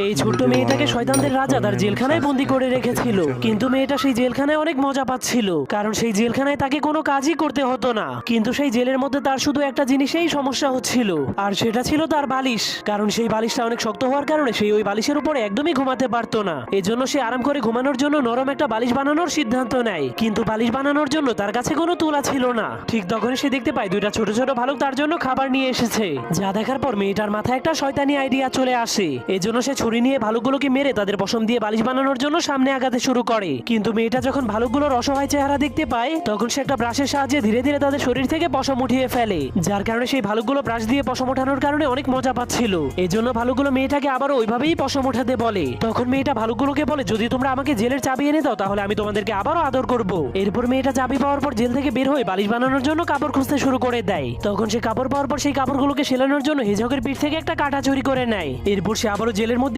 এই ছোট্ট মেয়েটাকে শয়তানদের রাজা তার জেলখানায় বন্দি করে রেখেছিল, কিন্তু মেয়েটা সেই জেলখানায় অনেক মজা পাচ্ছিল, কারণ সেই জেলখানায় তাকে কোনো কাজই করতে হতো না। কিন্তু সেই জেলের মধ্যে তার শুধু একটা জিনিসেই সমস্যা হচ্ছিল, আর সেটা ছিল তার বালিশ। কারণ সেই বালিশটা অনেক শক্ত হওয়ার কারণে সেই ওই বালিশের উপরে একদমই ঘুমাতে পারতো না। এজন্য সে আরাম করে ঘুমানোর জন্য নরম একটা বালিশ বানানোর সিদ্ধান্ত নেয়, কিন্তু বালিশ বানানোর জন্য তার কাছে কোনো তুলা ছিল না। ঠিক তখনই সে দেখতে পায় দুইটা ছোট ছোট ভালুক তার জন্য খাবার নিয়ে এসেছে, যা দেখার পর মেয়েটার মাথায় একটা শয়তানি আইডিয়া চলে আসে। এজন্য সে ছুরি নিয়ে ভালুকগুলোকে মেরে তাদের পশম দিয়ে বালিশ বানানোর জন্য সামনে আগাতে শুরু করে। কিন্তু মেয়েটা যখন ভালুকগুলোর অসহায় চেহারা দেখতে পায়, তখন সে একটা ব্রাশের সাহায্যে ধীরে ধীরে তাদের শরীর থেকে পশম উঠিয়ে ফেলে, যার কারণে সেই ভালুকগুলো ব্রাশ দিয়ে পশম ওঠানোর কারণে অনেক মজা পাচ্ছিল। এজন্য ভালুকগুলো মেয়েটাকে আবারও ওইভাবেই পশম ওঠাতে বলে। তখন মেয়েটা ভালুকগুলোকে বলে, যদি তোমরা আমাকে জেলের চাবি এনে দাও তাহলে আমি তোমাদেরকে আবারও আদর করব। এরপর মেয়েটা চাবি পাওয়ার পর জেল থেকে বের হয়ে বালিশ বানানোর জন্য কাপড় খুঁজতে শুরু করে দেয়। তখন সে কাপড় পাওয়ার পর সেই কাপড়গুলোকে সেলানোর জন্য হিজকের পিঠ থেকে একটা কাঁটা চুরি করে নেয়। এরপর সে আবারও জেলের মধ্যে